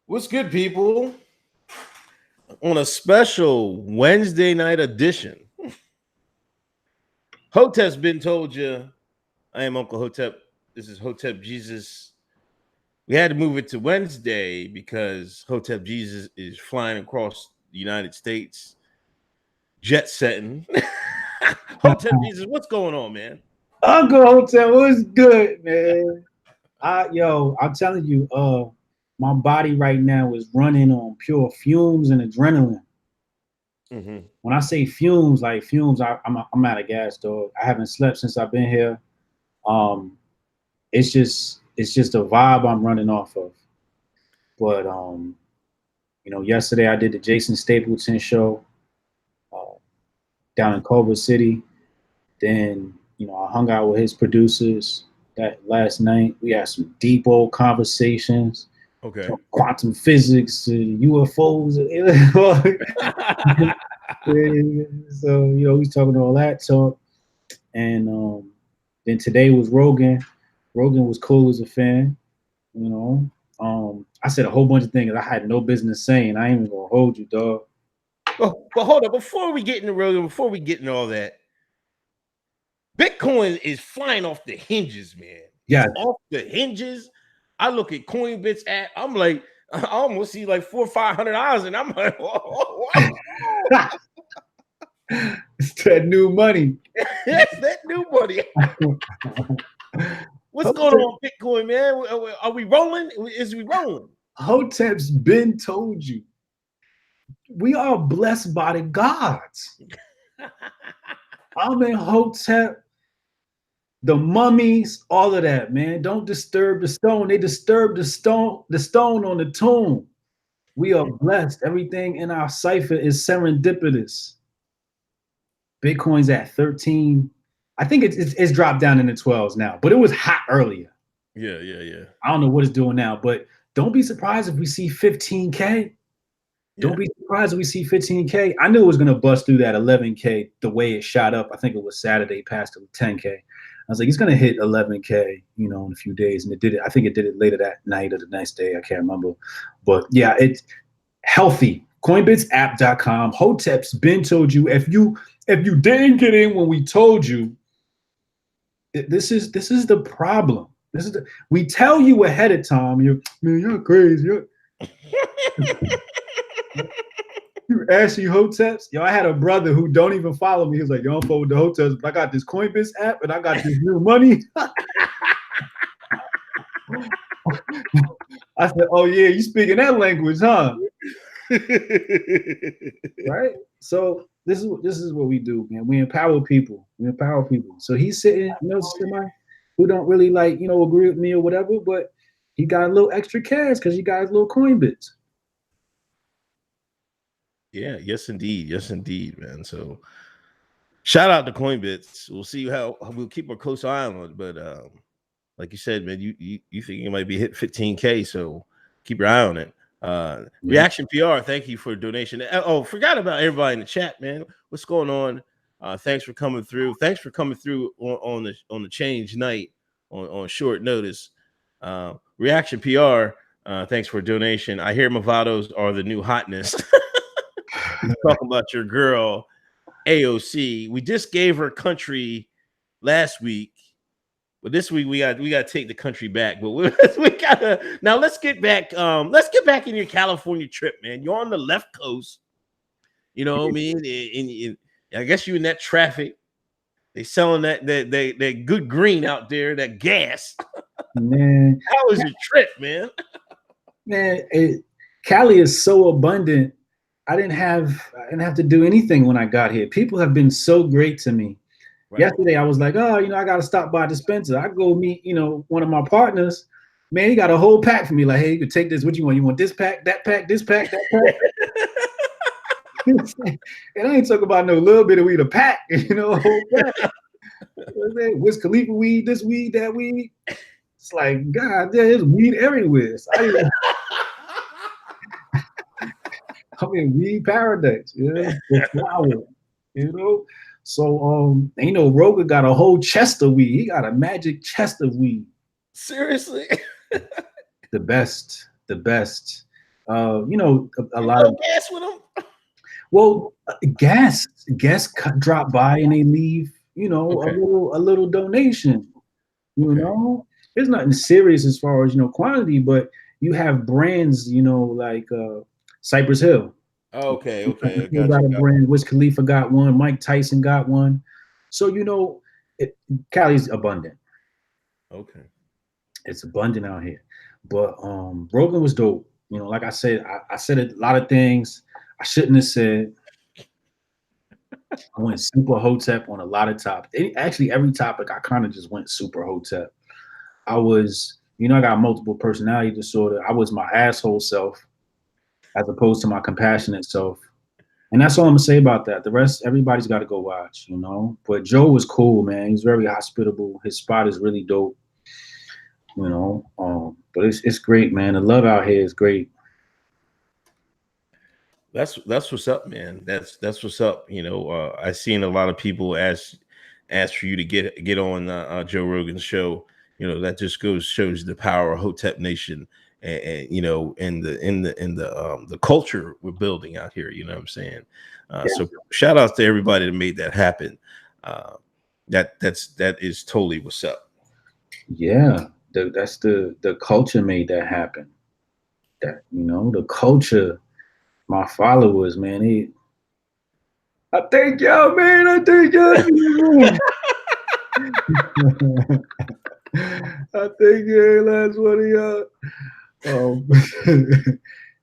What's good, people? On a special Wednesday night edition, Hotep's been told you. I am Uncle Hotep. This is Hotep Jesus. We had to move it to Wednesday because Hotep Jesus is flying across the United States, jet setting. Hotep Jesus, what's going on, man? Uncle Hotel was good, man. I'm telling you, my body right now is running on pure fumes and adrenaline. Mm-hmm. When I say fumes, like fumes, I'm out of gas, dog. I haven't slept since I've been here. Um, it's just a vibe I'm running off of. But yesterday I did the Jason Stapleton show uh, down in Culver City. Then I hung out with his producers that last night. We had some deep old conversations. Okay. Quantum physics, UFOs. So he's talking all that talk, and then today was Rogan. Rogan was cool as a fan. I said a whole bunch of things I had no business saying. I ain't even gonna hold you, dog. But hold up, before we get into Rogan, before we get into all that, Bitcoin is flying off the hinges, man. Yeah, Off the hinges. I look at Coinbits app. I'm like, I almost see like $400-500, and I'm like, whoa. It's that new money. That's that new money. What's going on with Bitcoin, man? Are we rolling? Is we rolling? Hotep's been told you. We are blessed by the gods. I'm in Hotep, the mummies, all of that, man. Don't disturb the stone. They disturb the stone on the tomb. We are blessed. Everything in our cipher is serendipitous. Bitcoin's at 13. I think it's dropped down in the 12s now, but it was hot earlier. Yeah. I don't know what it's doing now, but don't be surprised if we see 15K. Don't be surprised if we see 15K. I knew it was going to bust through that 11K the way it shot up. I think it was Saturday past 10K. I was like, it's going to hit 11K, in a few days. And it did it. I think it did it later that night or the next day. I can't remember. But yeah, it's healthy. Coinbitsapp.com. Hotep's been told you. If you didn't get in when we told you, this is the problem. We tell you ahead of time. You're crazy. You ashy Hoteps? Yo, I had a brother who don't even follow me. He was like, yo, I don't follow the Hoteps, but I got this Coinbase app and I got this new money. I said, oh yeah, you speaking that language, huh? Right? So this is what we do, man. We empower people. So he's sitting, somebody who don't really agree with me or whatever, but he got a little extra cash because he got his little Coinbase. Yeah, yes, indeed, man. So shout out to Coinbits. We'll see how we'll keep a close eye on it. But like you said, man, you think it might be hit 15K, so keep your eye on it. Reaction PR, thank you for a donation. Oh, forgot about everybody in the chat, man. What's going on? Thanks for coming through. Thanks for coming through on the change night on short notice. Reaction PR, thanks for a donation. I hear Movados are the new hotness. Talking about your girl AOC. We just gave her country last week, but this week we got to take the country back. But we gotta now. Let's get back. Let's get back in your California trip, man. You're on the left coast. You know what I mean? I guess you in that traffic. They selling that good green out there, that gas. Man, how was your trip, man? Man, Cali is so abundant. I didn't have to do anything when I got here. People have been so great to me. Right. Yesterday, I was like, oh, I got to stop by dispenser. I go meet, one of my partners. Man, he got a whole pack for me. Like, hey, you can take this. What you want? You want this pack, that pack, this pack, that pack? And I ain't talking about no little bit of weed, a pack, a whole pack. Wiz Khalifa weed, this weed, that weed. It's like, God, there's weed everywhere. So I'm in weed paradise, flower, So Rogan got a whole chest of weed. He got a magic chest of weed. Seriously? The best. You know, a lot of gas with them. well, guests drop by and they leave. You know, Okay. a little donation. You Okay. know, there's nothing serious as far as quantity, but you have brands. You know, like Cypress Hill. Okay. Okay. I You got got you. a brand. Wiz Khalifa got one. Mike Tyson got one. So Cali's abundant. Okay. It's abundant out here. But Rogan was dope. You know, like I said, I said a lot of things I shouldn't have said. I went super Hotep on a lot of topics. Actually, every topic I kind of just went super Hotep. I was, I got multiple personality disorder. I was my asshole self as opposed to my compassionate self. And that's all I'm gonna say about that. The rest, everybody's got to go watch, But Joe was cool, man. He's very hospitable. His spot is really dope, But it's great, man. The love out here is great. That's what's up, man. That's what's up. I've seen a lot of people ask for you to get on Joe Rogan's show. That just shows the power of Hotep Nation, and in the culture we're building out here. You know what I'm saying? So shout out to everybody that made that happen. That is totally what's up. Yeah, that's the culture made that happen. That the culture. My followers, man, I thank y'all, man. I thank y'all. I thank you, last one of y'all.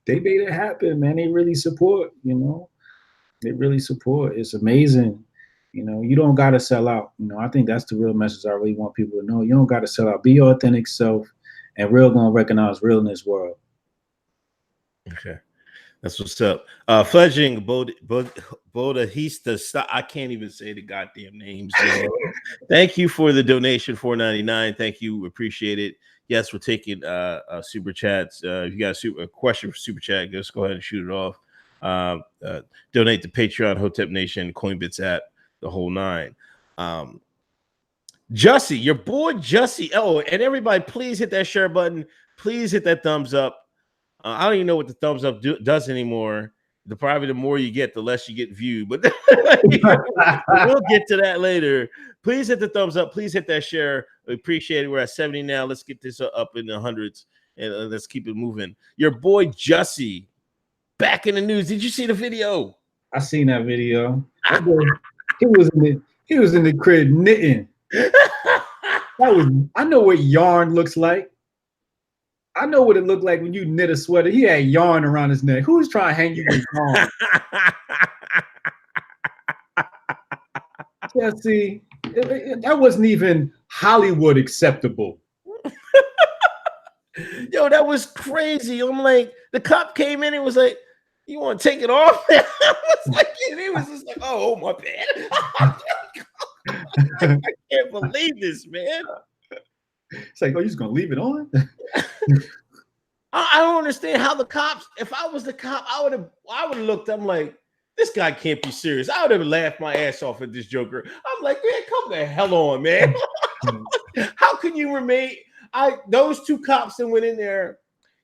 They made it happen, man. They really support, They really support. It's amazing. You don't gotta sell out. I think that's the real message I really want people to know. You don't gotta sell out. Be your authentic self, and real gonna recognize real in this world. Okay. That's what's up. Fledging Bodahista. I can't even say the goddamn names. Thank you for the donation, $4.99. Thank you, appreciate it. Yes, we're taking super chats. If you got a question for super chat, just go ahead and shoot it off. Donate to Patreon, Hotep Nation, Coinbits app, the whole nine. Jussie, your boy Jussie. Oh, and everybody, please hit that share button. Please hit that thumbs up. I don't even know what the thumbs up does anymore. Probably the more you get, the less you get viewed. But we'll get to that later. Please hit the thumbs up. Please hit that share. We appreciate it. We're at 70 now. Let's get this up in the hundreds, and let's keep it moving. Your boy Jussie, back in the news. Did you see the video? I seen that video. He was in the crib knitting. I know what yarn looks like. I know what it looked like when you knit a sweater. He had yarn around his neck. Who's trying to hang you with yarn? Yeah, see, that wasn't even Hollywood acceptable. Yo, that was crazy. I'm like, the cop came in and was like, "You want to take it off?" He was just like, "Oh, my bad." I can't believe this, man. It's like, oh, you're just gonna leave it on? I don't understand how the cops. If I was the cop, I would have looked. I'm like, this guy can't be serious. I would have laughed my ass off at this Joker. I'm like, man, come the hell on, man. How can you remain? Those two cops that went in there,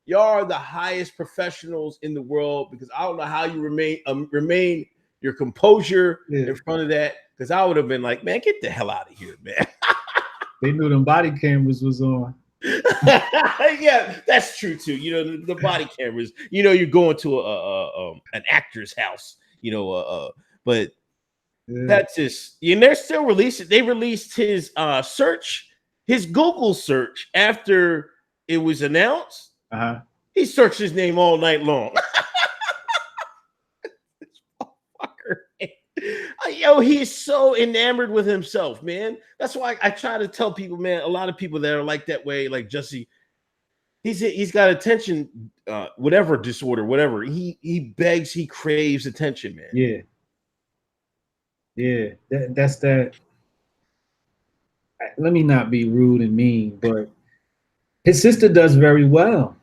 y'all are the highest professionals in the world, because I don't know how you remain your composure in front of that. Because I would have been like, man, get the hell out of here, man. They knew them body cameras was on. Yeah, that's true too. The body cameras. You're going to an actor's house. But that's just. And they're still releasing. They released his search, his Google search after it was announced. He searched his name all night long. Yo, he's so enamored with himself, man. That's why I try to tell people, man. A lot of people that are like that way, like Jussie, he's got attention, whatever disorder, whatever. He begs, he craves attention, man. Yeah. That's that. Let me not be rude and mean, but his sister does very well.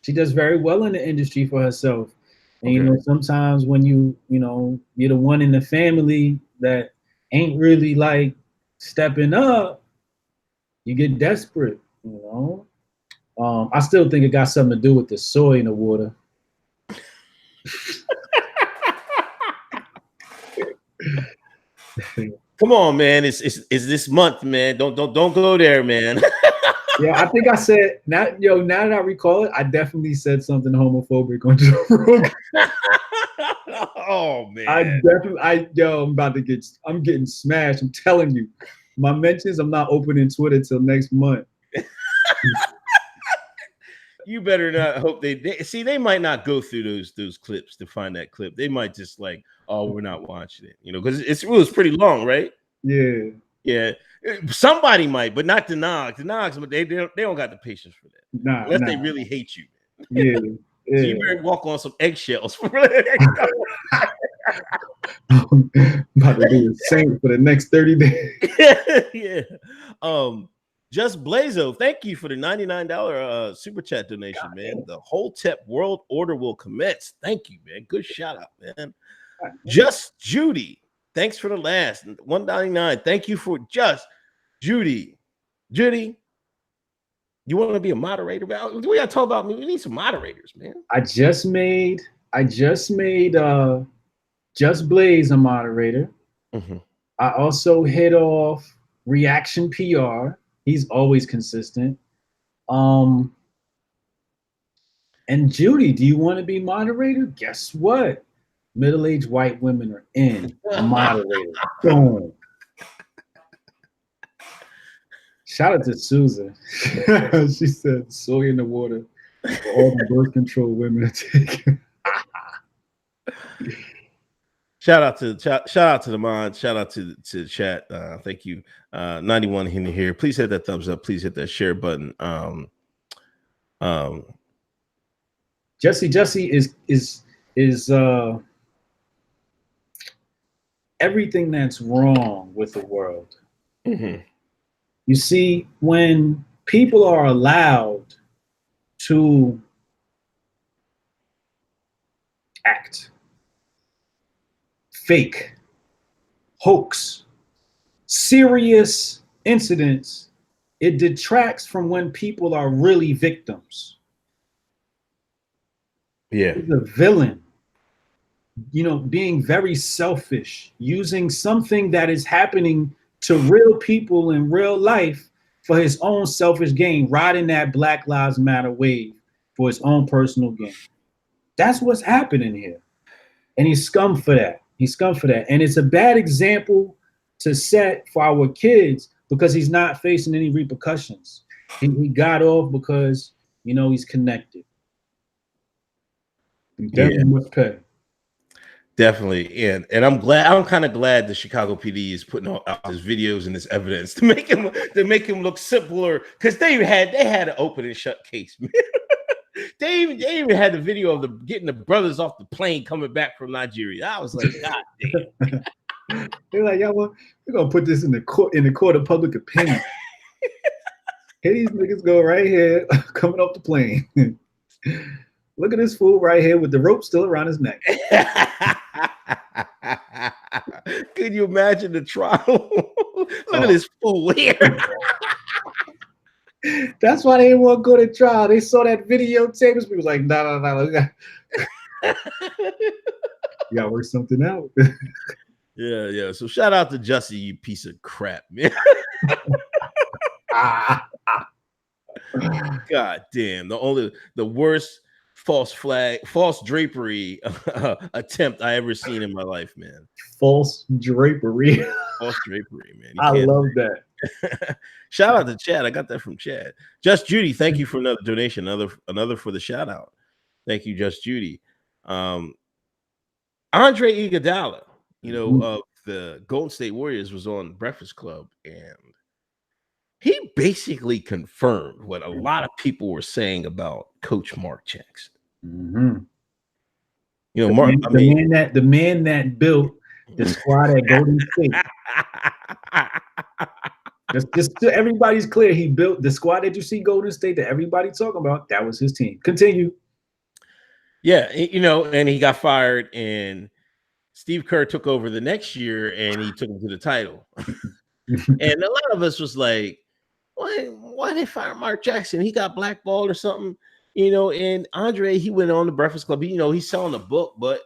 She does very well in the industry for herself. And sometimes when you're the one in the family that ain't really like stepping up, you get desperate, I still think it got something to do with the soy in the water. Come on, man. It's this month, man. Don't go there, man. Yeah, I think I said now that I recall it, I definitely said something homophobic on Joe Rogan. Oh man. I'm getting smashed. I'm telling you. My mentions, I'm not opening Twitter till next month. You better not hope they might not go through those clips to find that clip. They might just like, oh, we're not watching it, because it was pretty long, right? Yeah. Yeah. Somebody might, but not the Nogs. The Nogs, but they don't got the patience for that. Unless they really hate you. Yeah. So you better walk on some eggshells. About to do the same for the next 30 days. Yeah. Just Blazo, thank you for the $99 super chat donation, man. The Hotep world order will commence. Thank you, man. Good shout out, man. Just Judy, thanks for the last $1.99. Thank you for Just Judy. Judy, you want to be a moderator? We gotta talk about. We need some moderators, man. I just made Just Blaze a moderator. Mm-hmm. I also hit off Reaction PR. He's always consistent. And Judy, do you want to be moderator? Guess what? Middle-aged white women are in. Moderator. Boom. Shout out to Susan. She said, soy in the water for all the birth control women are taking. Shout out to the mod. Shout out to the chat. Thank you. 91 in here. Please hit that thumbs up. Please hit that share button. Jesse is everything that's wrong with the world. Mm-hmm. You see, when people are allowed to act, fake, hoax, serious incidents, it detracts from when people are really victims. Yeah. He's a villain, being very selfish, using something that is happening to real people in real life for his own selfish gain, riding that Black Lives Matter wave for his own personal gain. That's what's happening here. And he's scum for that. And it's a bad example to set for our kids because he's not facing any repercussions. He got off because, he's connected. He definitely must pay. Definitely, and I'm kind of glad the Chicago PD is putting out his videos and this evidence to make him look simpler, because they had an open and shut case, man. They even had the video of getting the brothers off the plane coming back from Nigeria. I was like, God damn. They're like, we're gonna put this in the court of public opinion. Here these niggas go right here coming off the plane. Look at this fool right here with the rope still around his neck. Could you imagine the trial? Look at this fool here. That's why they didn't want to go to trial. They saw that videotape. People was like, no. You gotta work something out. Yeah. So shout out to Jussie, you piece of crap, man. God damn. The worst false drapery attempt I ever seen in my life, man. False drapery, man. I love that. Shout out to Chad. I got that from Chad. Just Judy, thank you for another donation. Another for the shout out. Thank you, Just Judy. Andre Iguadola, of the Golden State Warriors, was on Breakfast Club, and he basically confirmed what a lot of people were saying about Coach Mark Jackson. Mm-hmm. Mark, the man that built the squad at Golden State. Just so everybody's clear, he built the squad that you see Golden State that everybody talking about. That was his team. Continue. Yeah, and he got fired, and Steve Kerr took over the next year, and he took him to the title. And a lot of us was like, why they fire Mark Jackson? He got blackballed or something, And Andre, he went on the Breakfast Club. He's selling a book, but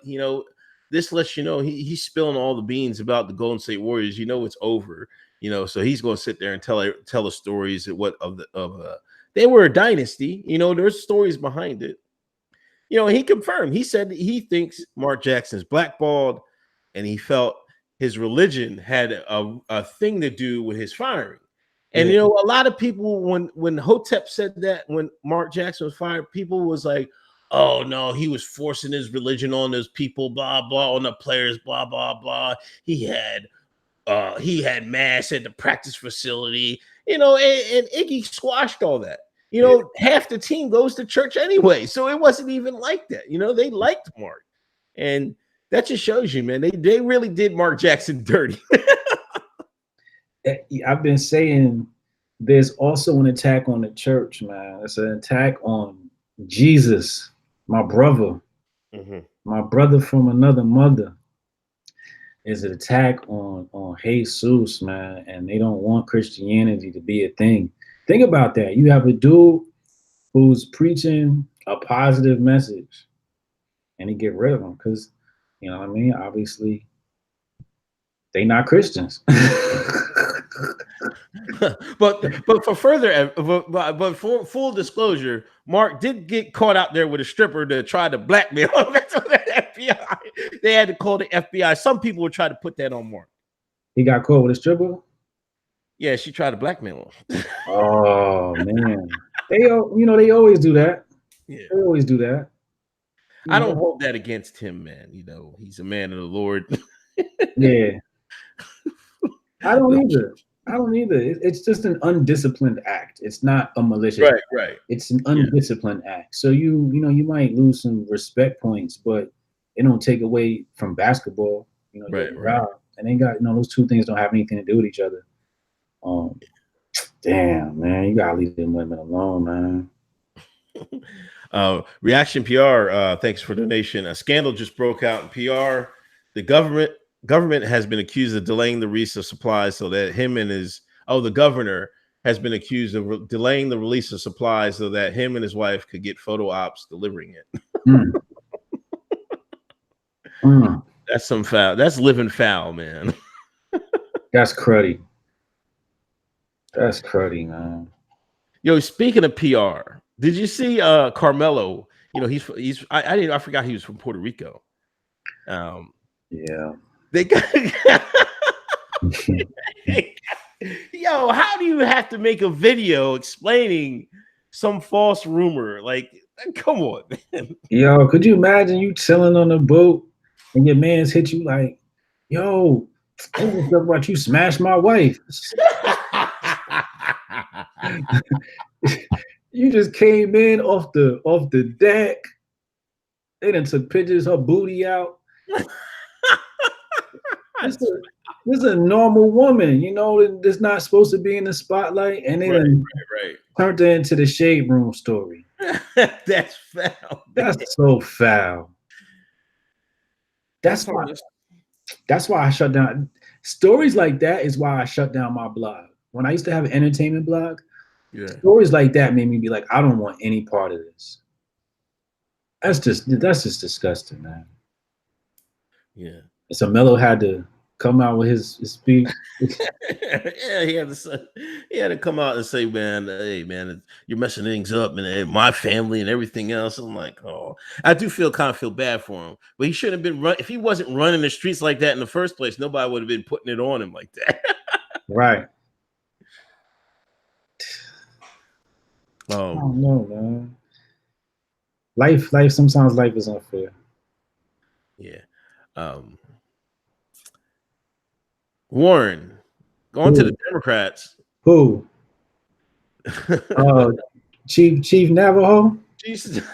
this lets you know he's spilling all the beans about the Golden State Warriors. It's over. So he's going to sit there and tell the stories they were a dynasty. There's stories behind it. He confirmed. He said he thinks Mark Jackson's blackballed, and he felt his religion had a thing to do with his firing. And a lot of people, when Hotep said that, when Mark Jackson was fired, people was like, "Oh no, he was forcing his religion on those people, blah blah, on the players, blah blah blah. He had mass at the practice facility, and Iggy squashed all that. Half the team goes to church anyway, so it wasn't even like that. They liked Mark, and that just shows you, man, they really did Mark Jackson dirty." I've been saying there's also an attack on the church, man. It's an attack on Jesus, my brother, my brother from another mother. Is an attack on Jesus, man, and they don't want Christianity to be a thing. Think about that. You have a dude who's preaching a positive message, and they get rid of him because, you know what I mean? Obviously, they not Christians. but for full disclosure, Mark did get caught out there with a stripper to try to blackmail the FBI. They had to call the FBI. Some people would try to put that on Mark. He got caught with a stripper? Yeah, she tried to blackmail him. Oh man, they always do that. Yeah, they always do that. I don't hold that against him, man. He's a man of the Lord. Yeah, I don't either. It's just an undisciplined act. It's not a malicious act. Right. It's an undisciplined act. So you might lose some respect points, but it don't take away from basketball. Right. And they got those two things don't have anything to do with each other. Damn, man, you gotta leave them women alone, man. Reaction PR, thanks for donation. A scandal just broke out in PR. The government has been accused of delaying the release of supplies so that the governor has been accused of delaying the release of supplies so that him and his wife could get photo ops delivering it. That's some foul. That's living foul, man. That's cruddy. That's cruddy, man. Yo, speaking of PR, did you see Carmelo? I forgot he was from Puerto Rico. Yeah. They got yo, how do you have to make a video explaining some false rumor? Like, come on, man. Yo, could you imagine you chilling on a boat and your man's hit you like, yo, I was talking about you smashed my wife. You just came in off the deck. They done took pictures, her booty out. This is a normal woman, that's not supposed to be in the spotlight, and they turned her into the shade room story. That's foul. That's so foul. That's why I shut down. Stories like that is why I shut down my blog. When I used to have an entertainment blog, stories like that made me be like, I don't want any part of this. That's just disgusting, man. Yeah. So Melo had to come out with his speech. Yeah, he had to come out and say, man, hey, man, you're messing things up, and my family and everything else. I'm like, oh, I do kind of feel bad for him, but he shouldn't have been if he wasn't running the streets like that in the first place, nobody would have been putting it on him like that. Right. I don't know, man. Life. Sometimes life is unfair. Yeah. Warren, going to the Democrats. Who? Chief Navajo? Jesus.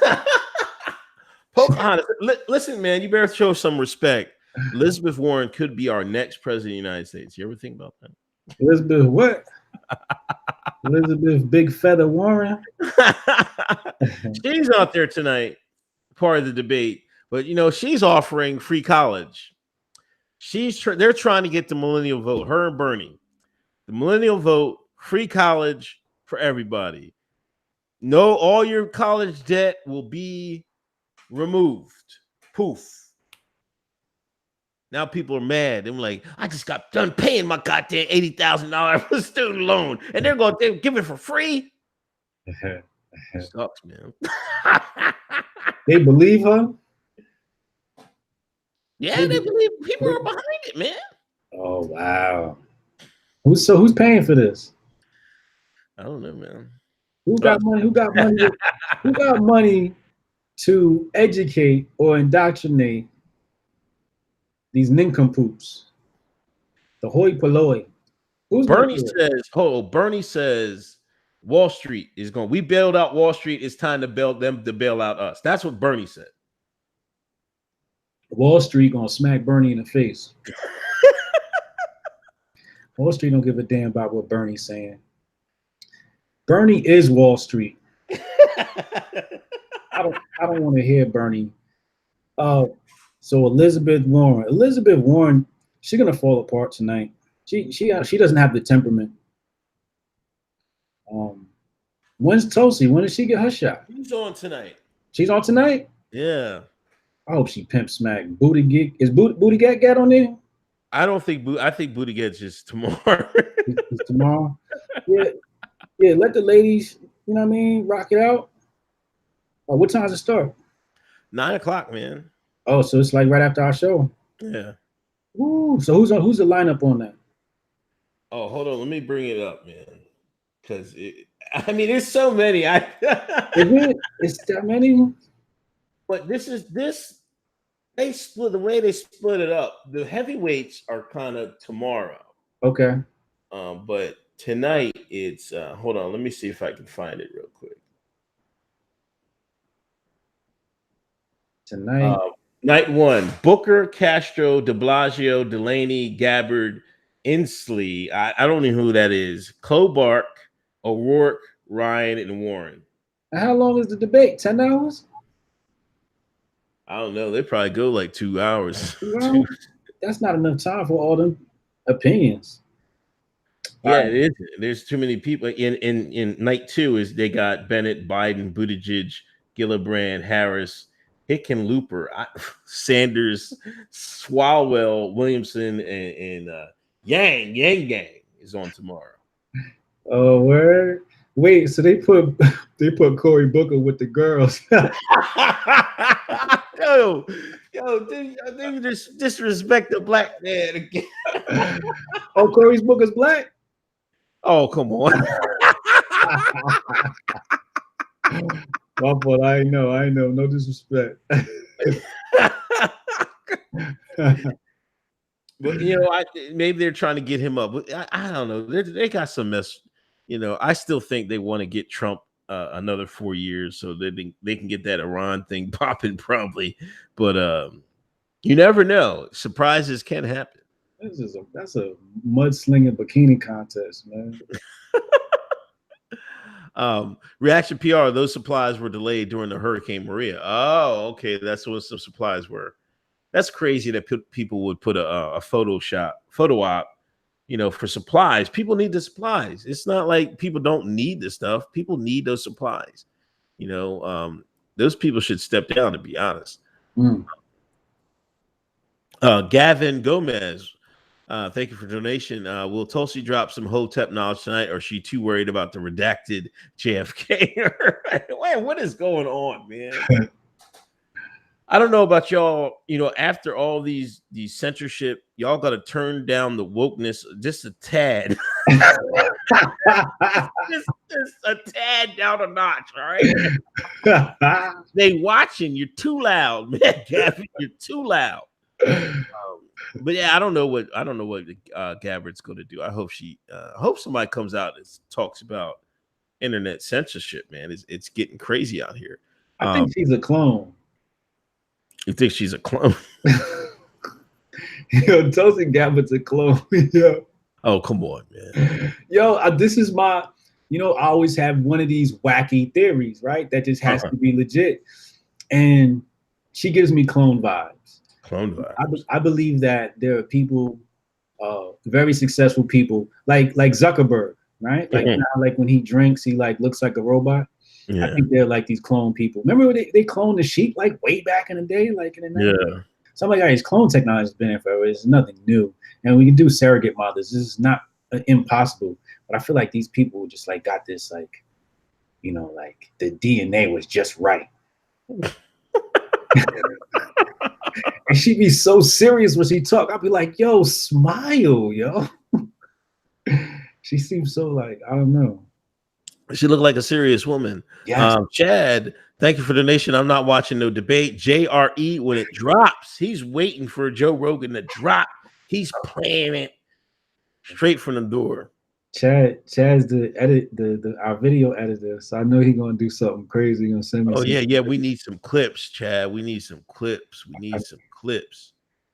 Pocahontas. Listen, man, you better show some respect. Elizabeth Warren could be our next president of the United States. You ever think about that? Elizabeth what? Elizabeth Big Feather Warren? She's out there tonight, part of the debate. But, she's offering free college. They're trying to get the millennial vote, her and Bernie. The millennial vote, free college, for everybody. No, all your college debt will be removed. Poof. Now people are mad. I'm like, I just got done paying my goddamn $80,000 for student loan, and they're going to give it for free. Sucks, man. They believe her. Yeah, they believe people are behind it, man. Oh wow. Who's paying for this? I don't know, man. Who got money? Who got money? Who got money to educate or indoctrinate these nincompoops? The hoi polloi. Bernie says Wall Street is going. We bailed out Wall Street. It's time to bail them to bail out us. That's what Bernie said. Wall Street gonna smack Bernie in the face. Wall Street don't give a damn about what Bernie's saying. Bernie is Wall Street. I don't want to hear Bernie. So Elizabeth Warren, she's gonna fall apart tonight. She doesn't have the temperament. When's Tulsi? When did she get her shot? Who's on tonight? She's on tonight? Yeah. I hope she pimp smack. Booty Gig. Is Booty Gag on there? I think Booty Gets is tomorrow. It's tomorrow. Yeah, let the ladies, you know what I mean, rock it out. What time does it start? 9 o'clock, man. Oh, so it's like right after our show. Yeah. Ooh, so who's the lineup on that? Oh, hold on. Let me bring it up, man. Because there's so many. It's that many? But they split the way they split it up. The heavyweights are kind of tomorrow. Okay. But tonight it's hold on, let me see if I can find it real quick. Tonight. Night one: Booker, Castro, De Blasio, Delaney, Gabbard, Inslee. I don't know who that is. Klobark, O'Rourke, Ryan, and Warren. How long is the debate? 10 hours? I don't know. They probably go like 2 hours. Well, that's not enough time for all them opinions. Yeah, it is. There's too many people. In night two is they got Bennett, Biden, Buttigieg, Gillibrand, Harris, Hickenlooper, Sanders, Swalwell, Williamson, and Yang is on tomorrow. Oh, word. Wait, so they put Cory Booker with the girls. yo, dude, just disrespect the black man again. Oh, Cory Booker's black? Oh, come on. My fault. I know. No disrespect. But maybe they're trying to get him up. I don't know. They got some mess. I still think they want to get Trump another 4 years so that they can get that Iran thing popping probably. But you never know. Surprises can happen. That's a mudslinging bikini contest, man. Reaction PR, those supplies were delayed during the Hurricane Maria. Oh, okay. That's what some supplies were. That's crazy that people would put a photo op, for supplies. People need the supplies. It's not like people don't need the stuff. People need those supplies. Those people should step down, to be honest. Gavin Gomez, thank you for donation. Will Tulsi drop some Hotep knowledge tonight, or is she too worried about the redacted JFK? Man, what is going on, man? I don't know about y'all. After all these censorship, y'all got to turn down the wokeness just a tad. just a tad down a notch. All right. They watching. You're too loud, man. Gavin, you're too loud. But yeah, I don't know what Gabbard's going to do. I hope somebody comes out and talks about internet censorship, man. It's getting crazy out here. I think she's a clone. You think she's a clone? Tulsi Gabbard's a clone. Yo. Oh, come on, man. Yo, this is my, I always have one of these wacky theories, right? That just has to be legit. And she gives me clone vibes. Clone vibes. I believe that there are people, very successful people, like Zuckerberg. right? Like like when he drinks, he like looks like a robot. I think they're like these clone people. Remember they cloned the sheep like way back in the day, like in the 90s? Yeah. So I'm like, guys, clone technology has been in forever. It's nothing new, and we can do surrogate mothers. This is not impossible. But I feel like these people just like got this like, you know, like the DNA was just right. And she'd be so serious when she talk. I'd be like, yo, smile, yo. She seems so like, I don't know. She looked like a serious woman. Yes. Chad, thank you for the donation. I'm not watching no debate. JRE, when it drops, he's waiting for Joe Rogan to drop. He's playing it straight from the door. Chad's our video editor, so I know he's gonna do something crazy. He's gonna send me. Oh yeah. We need some clips, Chad. We need some clips.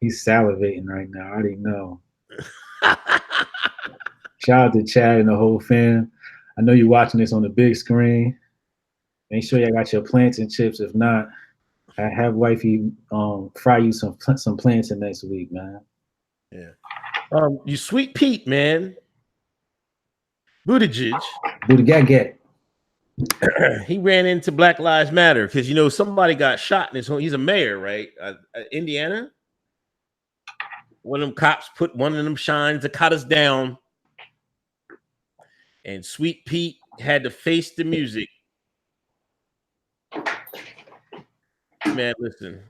He's salivating right now. I already know. Shout out to Chad and the whole fam. I know you're watching this on the big screen. Make sure you got your plantain chips. If not, I have wifey fry you some plantain next week, man. Yeah. You Sweet Pete, man. Buttigieg. He ran into Black Lives Matter because, you know, somebody got shot in his home. He's a mayor, right? Indiana. One of them cops put one of them shines to cut us down. And Sweet Pete had to face the music. Man, listen.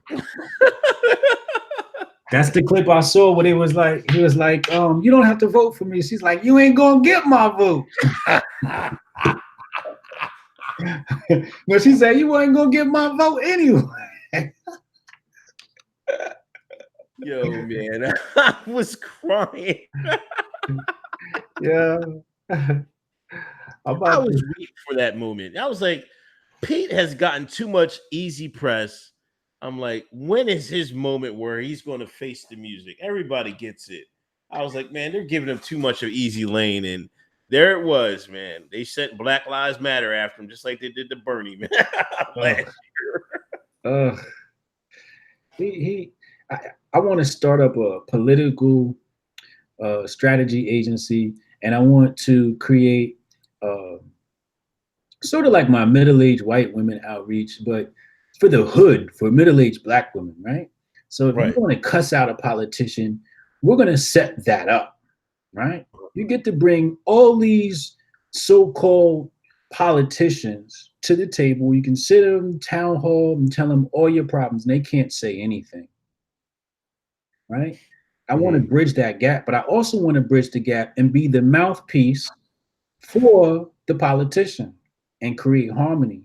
That's the clip I saw when he was like, you don't have to vote for me. She's like, you ain't gonna get my vote. But she said, you ain't gonna get my vote anyway. Yo, man, I was crying. Yeah. I was waiting for that moment. I was like, Pete has gotten too much easy press. I'm like, when is his moment where he's going to face the music? Everybody gets it. I was like, man, they're giving him too much of easy lane. And there it was, man. They sent Black Lives Matter after him, just like they did to Bernie, man. Last year. I want to start up a political strategy agency, and I want to create sort of like my middle-aged white women outreach, but for the hood, for middle-aged Black women, right? So if you want to cuss out a politician, we're going to set that up, right? You get to bring all these so-called politicians to the table. You can sit in them town hall and tell them all your problems, and they can't say anything, right? I want to bridge that gap, but I also want to bridge the gap and be the mouthpiece for the politician and create harmony.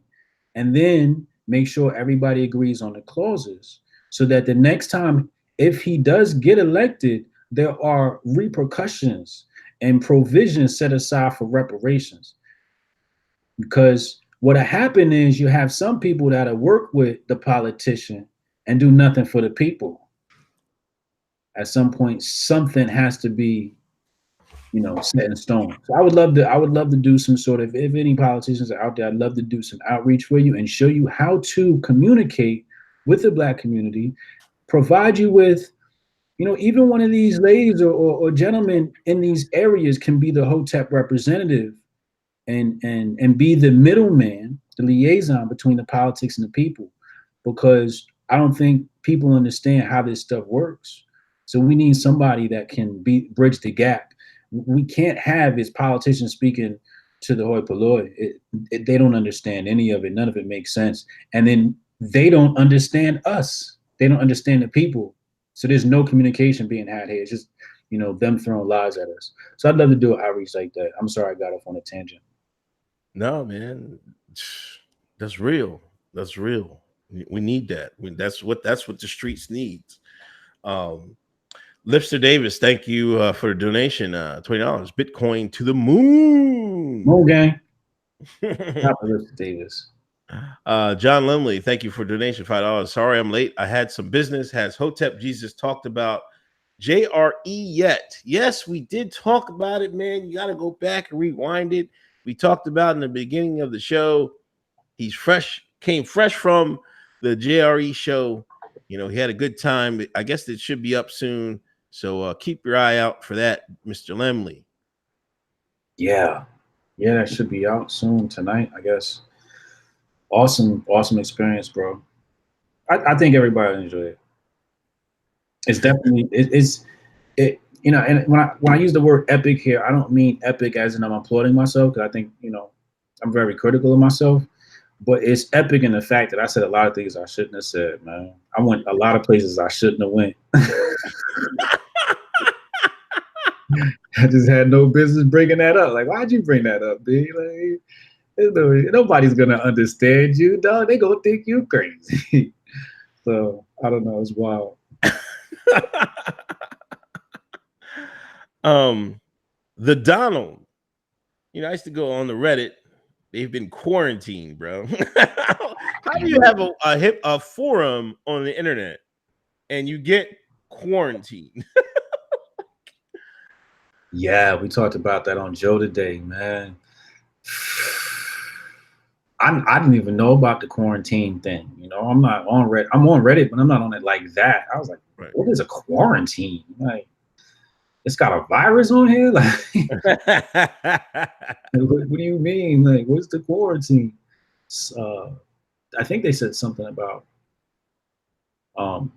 And then make sure everybody agrees on the clauses so that the next time, if he does get elected, there are repercussions and provisions set aside for reparations. Because what'll happen is you have some people that'll work with the politician and do nothing for the people. At some point, something has to be, you know, set in stone. So I would love to do some sort of, if any politicians are out there, I'd love to do some outreach for you and show you how to communicate with the Black community, provide you with, you know, even one of these ladies or gentlemen in these areas can be the Hotep representative and be the middleman, the liaison between the politics and the people, because I don't think people understand how this stuff works. So we need somebody that can bridge the gap. We can't have his politicians speaking to the hoi polloi. They don't understand any of it. None of it makes sense. And then they don't understand us. They don't understand the people. So there's no communication being had here. It's just, you know, them throwing lies at us. So I'd love to do an outreach like that. I'm sorry I got off on a tangent. No, man, that's real. That's real. We need that. That's what the streets needs. Lipster Davis, thank you for the donation. $20. Bitcoin to the moon. Moon gang. Lipster Davis. John Limley, thank you for donation, $5. Sorry I'm late. I had some business. Has Hotep Jesus talked about JRE yet? Yes, we did talk about it, man. You got to go back and rewind it. We talked about in the beginning of the show. He's came fresh from the JRE show. You know, he had a good time. I guess it should be up soon. So keep your eye out for that, Mr. Lemley. Yeah. Yeah, that should be out soon tonight, I guess. Awesome, awesome experience, bro. I think everybody enjoy it. It's definitely it. You know, and when I use the word epic here, I don't mean epic as in I'm applauding myself, because I think, you know, I'm very critical of myself. But it's epic in the fact that I said a lot of things I shouldn't have said, man. I went a lot of places I shouldn't have went. I just had no business bringing that up. Like, why'd you bring that up, B? Like, nobody's gonna understand you, dog. They gonna think you crazy. So I don't know. It's wild. The Donald. You know, I used to go on the Reddit. They've been quarantined, bro. How do you have a forum on the internet and you get quarantined? Yeah, we talked about that on Joe today, man. I didn't even know about the quarantine thing. You know, I'm not on Reddit. I'm on Reddit, but I'm not on it like that. I was like, Right. what is a quarantine? Like, it's got a virus on here? Like, what do you mean? Like, what's the quarantine? I think they said something about um,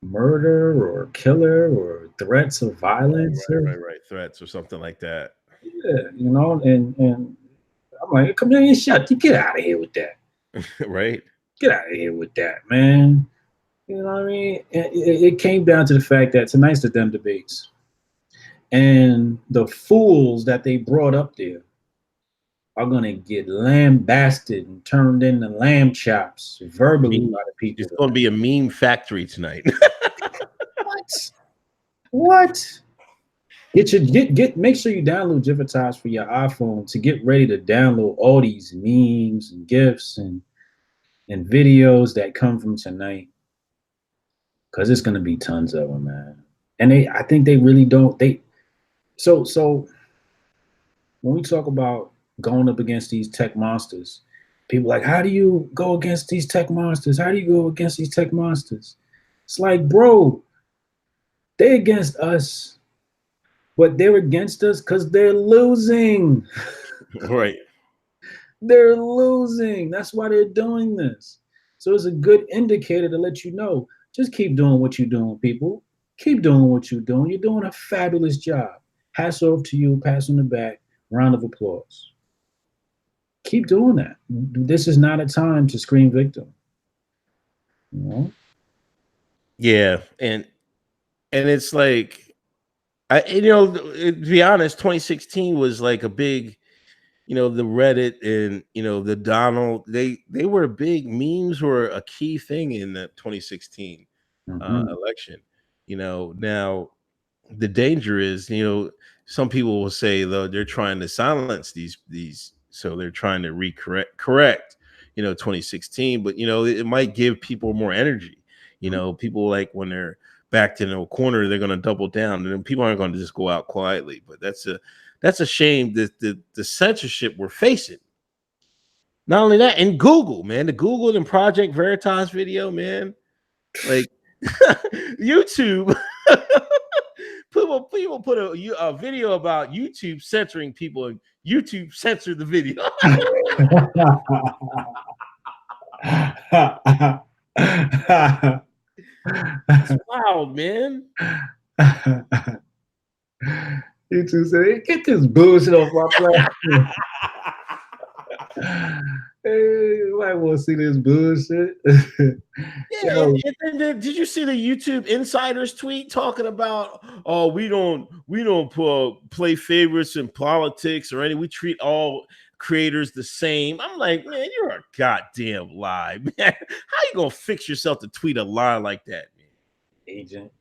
murder or killer or threats of violence. Right. Threats or something like that. Yeah, you know, and I'm like, come here, shut you get out of here with that. Right. Get out of here with that, man. You know what I mean? It came down to the fact that tonight's the them debates, and the fools that they brought up there are gonna get lambasted and turned into lamb chops verbally by the people. It's going to be a meme factory tonight. What? What? Make sure you download Jivitize for your iPhone to get ready to download all these memes and gifs and videos that come from tonight, because it's gonna be tons of them, man. And I think they really don't. So when we talk about going up against these tech monsters, people are like, how do you go against these tech monsters? How do you go against these tech monsters? It's like, bro, they against us, but they're against us because they're losing. Right. They're losing. That's why they're doing this. So it's a good indicator to let you know, just keep doing what you're doing, people. Keep doing what you're doing. You're doing a fabulous job. Hats off to you, pass on the back, round of applause. Keep doing that. This is not a time to scream victim. You know? Yeah, and it's like to be honest, 2016 was like a big, the Reddit and the Donald, they were big. Memes were a key thing in the 2016 Mm-hmm. election. Now the danger is, some people will say though they're trying to silence these, so they're trying to correct 2016, but it might give people more energy. People, like, when they're backed in a corner, they're going to double down, and then people aren't going to just go out quietly. But that's a shame, that the censorship we're facing. Not only that, and Google, man, the Google and Project Veritas video, man, like YouTube. People put a video about YouTube censoring people, and YouTube censored the video. It's wild, man. You two say, get this bullshit off my platform. Hey, you might want to see this bullshit. Yeah, Yo, and then did you see the YouTube insiders tweet talking about, oh, we don't play favorites in politics or any, we treat all creators the same. I'm like, man, you're a goddamn lie, man. How you gonna fix yourself to tweet a lie like that, man? agent.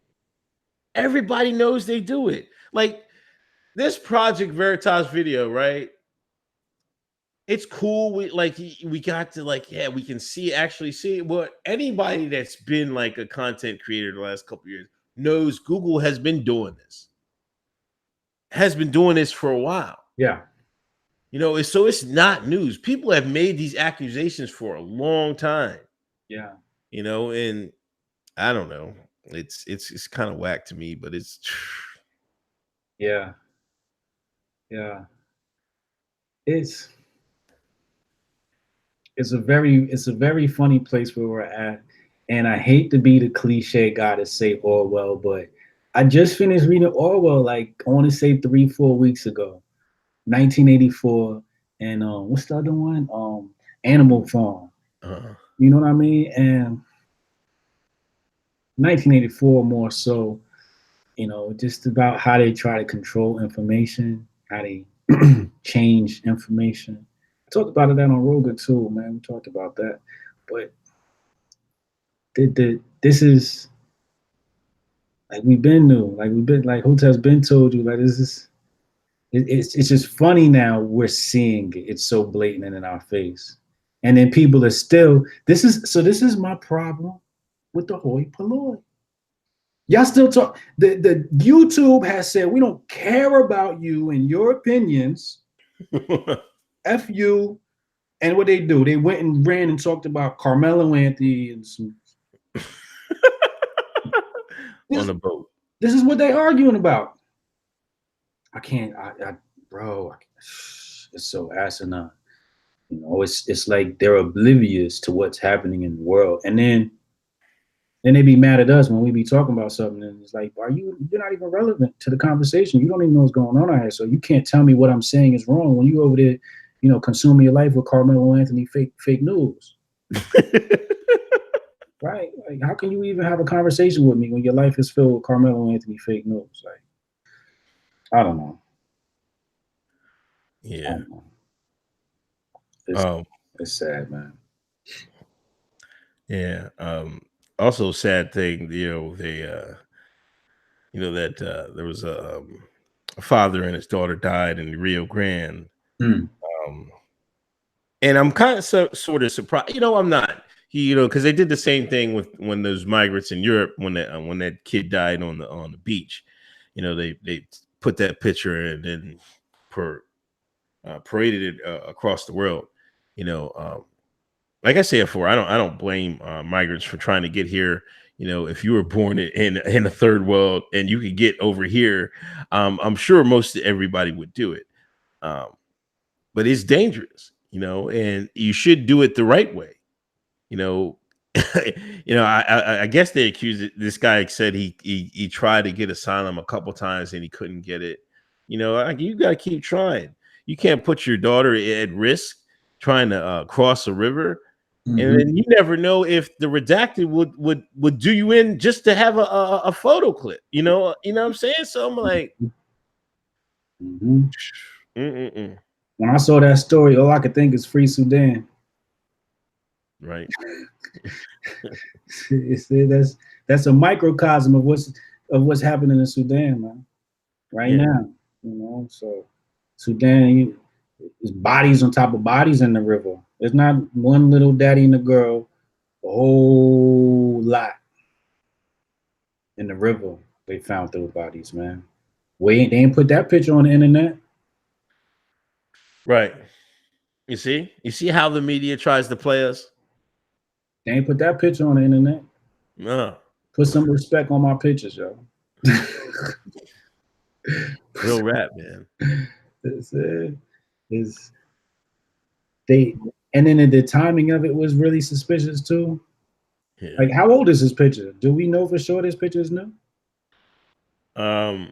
Everybody knows they do it. Like this Project Veritas video, right? It's cool. We got to, like, yeah, we can actually see it. But anybody that's been like a content creator the last couple years knows Google has been doing this for a while. Yeah. So it's not news. People have made these accusations for a long time. Yeah. And I don't know. It's kind of whack to me, but it's Yeah. Yeah. It's a very funny place where we're at. And I hate to be the cliche guy to say Orwell, but I just finished reading Orwell like I want to say 3-4 weeks ago. 1984 and what's the other one? Animal Farm. You know what I mean? And 1984 more so, you know, just about how they try to control information, how they change information. I talked about it on Rogan too, man. We talked about that. But this is like we've been like Hotep's been told you, like this is it's just funny now we're seeing it. It's so blatant and in our face. And then people are still this is my problem with the hoi polloi. Y'all still talk. The YouTube has said we don't care about you and your opinions. F you. And what they do, they went and ran and talked about Carmelo Anthony and some on the boat. This is what they arguing about. Bro, it's so asinine. You know, it's like they're oblivious to what's happening in the world, and then they be mad at us when we be talking about something, and it's like, you're not even relevant to the conversation. You don't even know what's going on out here, so you can't tell me what I'm saying is wrong when you over there, you know, consuming your life with Carmelo Anthony fake news. Right? Like, how can you even have a conversation with me when your life is filled with Carmelo Anthony fake news? Like, I don't know. Yeah. It's sad, man. Yeah. Also sad thing, you know, they you know that there was a father and his daughter died in Rio Grande. Mm. And I'm kind of sort of surprised. You know, I'm not. You know, because they did the same thing with when those migrants in Europe when that kid died on the beach. You know, they put that picture and then paraded it across the world. You know, like I said before, I don't blame migrants for trying to get here. You know, if you were born in a third world and you could get over here, I'm sure most everybody would do it. But it's dangerous, you know, and you should do it the right way. You know, you know, I guess they accused it. This guy said he tried to get asylum a couple times and he couldn't get it. You know, you got to keep trying. You can't put your daughter at risk trying to cross a river. Mm-hmm. And then you never know if the redacted would do you in just to have a photo clip. You know what I'm saying? So I'm like, when I saw that story, all I could think is free Sudan. Right. That's a microcosm of what's happening in Sudan, man. Right now, you know. So Sudan, there's bodies on top of bodies in the river. There's not one little daddy and a girl, a whole lot in the river. They found those bodies, man. They ain't put that picture on the internet. Right. You see how the media tries to play us? They ain't put that picture on the internet. No. Put some respect on my pictures, yo. Real rap, man. And then the timing of it was really suspicious too. Yeah. Like, how old is this picture? Do we know for sure this picture is new? No,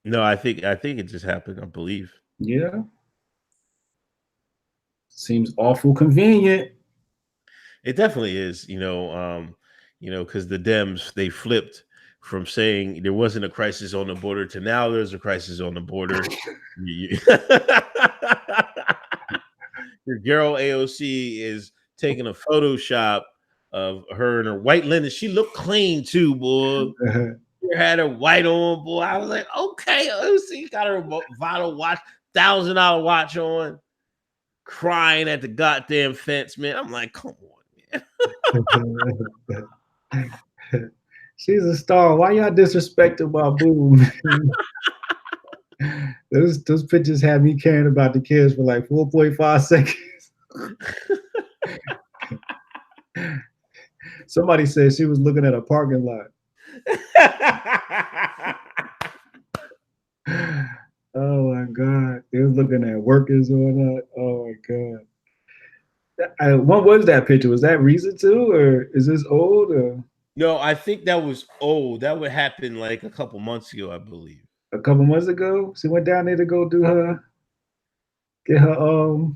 I think it just happened, I believe. Yeah. Seems awful convenient. It definitely is, you know, because the Dems, they flipped from saying there wasn't a crisis on the border to now there's a crisis on the border. Your girl AOC is taking a Photoshop of her in her white linen. She looked clean too, boy. She had her white on, boy. I was like, okay, AOC got her vital watch, $1,000 watch on, crying at the goddamn fence, man. I'm like, come on, man. She's a star. Why y'all disrespecting my boo? Those pictures had me caring about the kids for like 4.5 seconds. Somebody said she was looking at a parking lot. Oh my God. They was looking at workers or that. Oh my God. What was that picture? Was that recent too, or is this old? Or No, I think that was old. That would happen like a couple months ago, I believe. a couple months ago? She went down there to go get her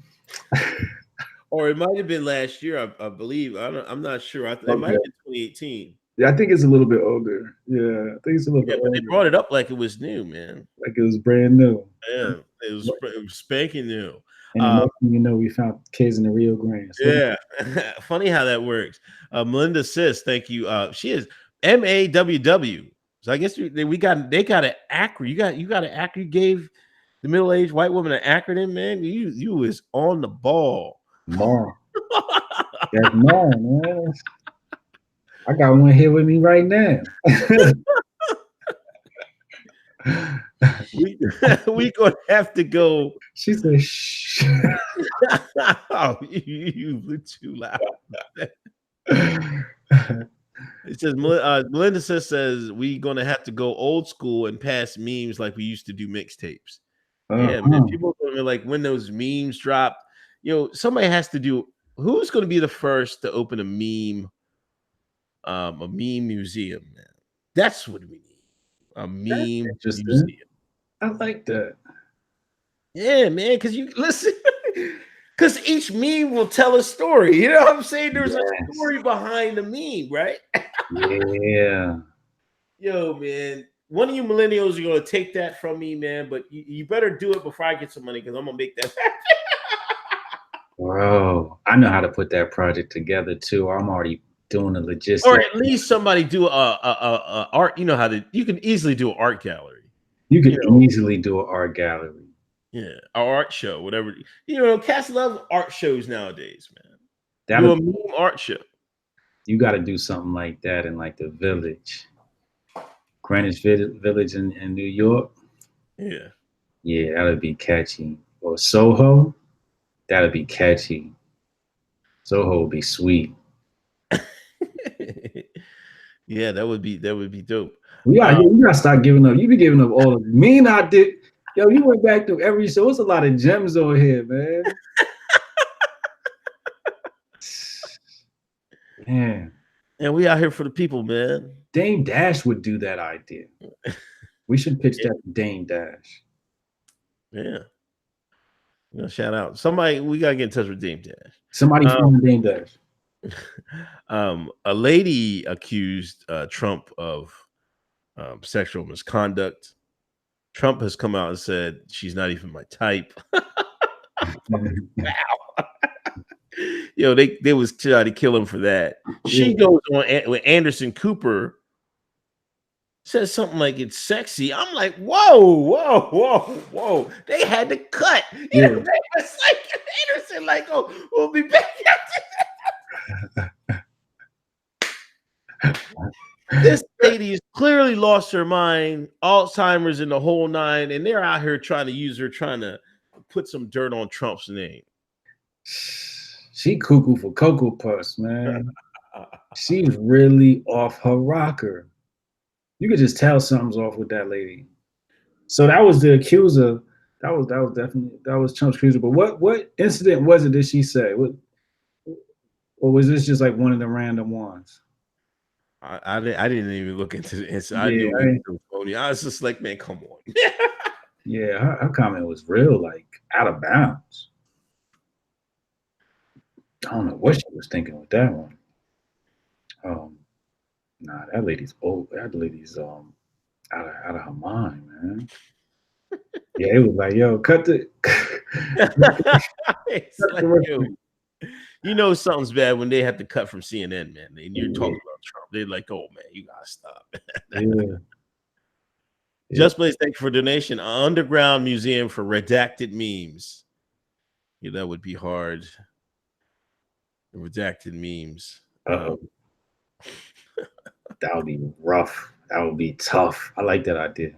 Or it might have been last year, I believe. I'm not sure. It might Okay. have been 2018. Yeah, I think it's a little bit older. Yeah, I think it's a little Yeah, bit but they older. brought it up like it was new, man. Like it was brand new. Yeah, it was spanking new. And the next thing you know, we found kids in the Rio Grande. So Yeah, funny how that works. Melinda says, "Thank you." She is MAWW. So I guess they got an acronym. You got an acronym. You gave the middle-aged white woman an acronym, man. You is on the ball. Mom. That's mine, man. I got one here with me right now. we gonna have to go. She said, "Shh." Oh, you look too loud. It says Melinda says we gonna have to go old school and pass memes like we used to do mixtapes. Yeah, man. People are gonna like when those memes drop. Somebody has to do. Who's gonna be the first to open a meme museum, man? That's what we need. A meme museum. I like that. Yeah, man. Because you listen. Because each meme will tell a story. You know what I'm saying? There's a story behind the meme, right? Yeah. Yo, man. One of you millennials are going to take that from me, man. But you better do it before I get some money because I'm going to make that happen. Bro, I know how to put that project together too. I'm already doing the logistics. Or at least somebody do a art. You know how you can easily do an art gallery. You could easily do an art gallery. Yeah, an art show, whatever. Cats love art shows nowadays, man. Do a meme art show. You got to do something like that in like the Village, Greenwich Village in New York. Yeah. Yeah, that'd be catchy. Or Soho, that'd be catchy. Soho would be sweet. Yeah, that would be dope. You gotta stop giving up. You be giving up all of it. Me and I did. Yo, you went back through every show. It's a lot of gems over here, man. Man. And we out here for the people, man. Dame Dash would do that idea. We should pitch that to Dame Dash. Yeah. Shout out. Somebody, we gotta get in touch with Dame Dash. Somebody from Dame Dash. A lady accused Trump of sexual misconduct. Trump has come out and said she's not even my type. Wow. They was trying to kill him for that. She goes on with Anderson Cooper, says something like it's sexy. I'm like, whoa. They had to cut. They was like Anderson, like, oh, we'll be back after that. This lady has clearly lost her mind, Alzheimer's and the whole nine, and they're out here trying to use her, trying to put some dirt on Trump's name. She cuckoo for Cocoa Puffs, man. She's really off her rocker. You could just tell something's off with that lady. So that was the accuser. That was Trump's accuser. But what incident was it that she said? Or was this just like one of the random ones? I didn't even look into the incident. I knew it was phony. I was just like, man, come on. Yeah, her comment was real, like out of bounds. I don't know what she was thinking with that one. Nah, that lady's old. That lady's out of her mind, man. Yeah, it was like, yo, cut the. Something's bad when they have to cut from CNN, man. And you're talking about Trump. They're like, oh man, you gotta stop. Just Blaze, thank you for donation. An underground museum for redacted memes. Yeah, that would be hard. Redacted memes. That would be rough. That would be tough. I like that idea.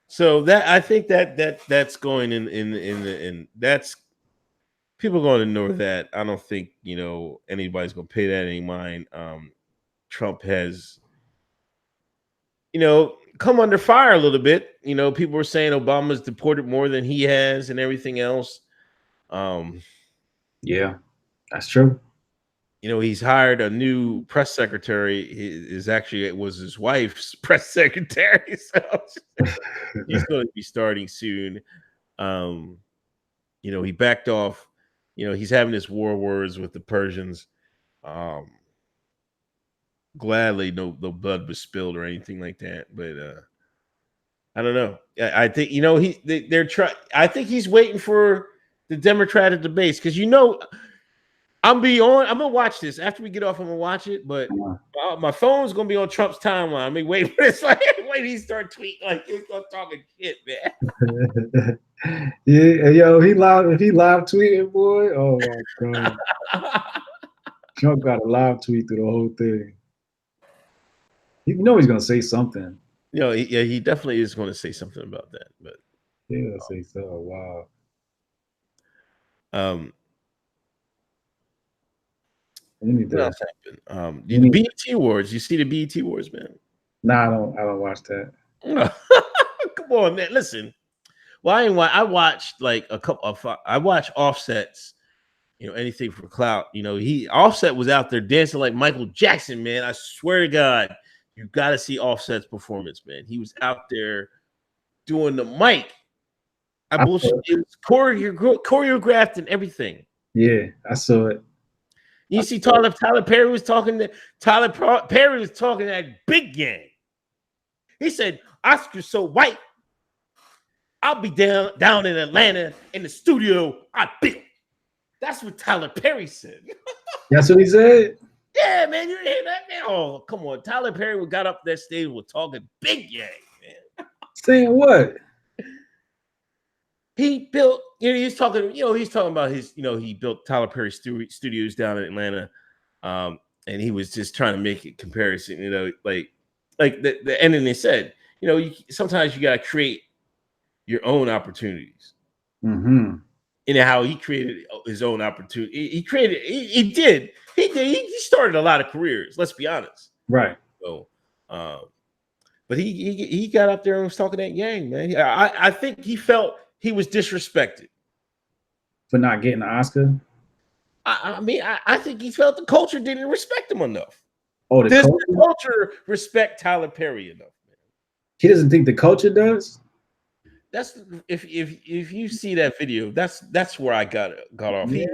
So that I think that's going in that's people are going to ignore that. I don't think anybody's going to pay that any mind. Trump has come under fire a little bit. People were saying Obama's deported more than he has and everything else. Yeah, that's true. He's hired a new press secretary. It was his wife's press secretary. So he's going to be starting soon. He backed off. He's having this war words with the Persians. Gladly, no blood was spilled or anything like that. But I don't know. I think they're trying. I think he's waiting for the Democratic debates because I'm gonna watch this after we get off. I'm gonna watch it, but my phone's gonna be on Trump's timeline. I mean, wait for this. Wait, he start tweeting like he's start talking shit, man. Yeah, yo, if he live tweeting, boy, oh my god, Trump got a live tweet through the whole thing. He's gonna say something. He definitely is going to say something about that. But yeah, say so. Wow. What else happened? The BET Awards. You see the BET Awards, man? Nah, I don't watch that. Come on, man. Listen. Well, I watched like a couple of. I watched Offset's. Anything for clout. Offset was out there dancing like Michael Jackson, man. I swear to God, you got to see Offset's performance, man. He was out there doing the mic. I bullshit. It was choreographed and everything. Yeah, I saw it. You see, Tyler Perry was talking that big game. He said, "Oscar's so white, I'll be down in Atlanta in the studio I built." That's what Tyler Perry said. That's what he said? Yeah, man. You hear that, man? Oh, come on. Tyler Perry got up that stage and was talking big game, man. Saying what? He built, he's talking about his, he built Tyler Perry studios down in Atlanta. And he was just trying to make a comparison, like the ending they said, sometimes you got to create your own opportunities. Mm-hmm. How he created his own opportunity. He did. He started a lot of careers, let's be honest. Right. So, but he got up there and was talking that yang, man. I think he felt he was disrespected for not getting an Oscar. I think he felt the culture didn't respect him enough. Oh, the culture respect Tyler Perry enough, man. He doesn't think the culture does? That's if you see that video, that's where I got off. Yeah.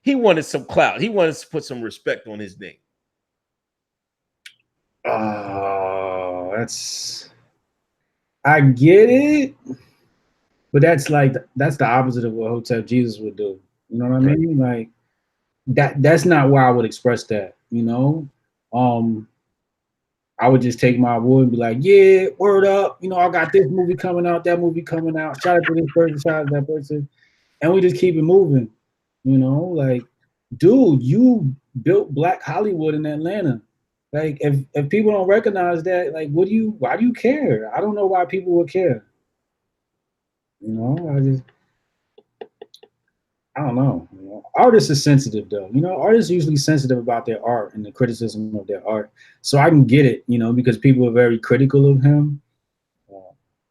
He wanted some clout. He wanted to put some respect on his name. Oh, I get it, but that's the opposite of what Hotep Jesus would do. You know what I mean? Like that's not where I would express that. I would just take my wood and be like, yeah, word up. I got this movie coming out, that movie coming out. Shout out to this person, shout out to that person. And we just keep it moving. Like, dude, you built Black Hollywood in Atlanta. Like, if people don't recognize that, like, why do you care? I don't know why people would care. I don't know. Artists are sensitive though. Artists are usually sensitive about their art and the criticism of their art. So I can get it, because people are very critical of him,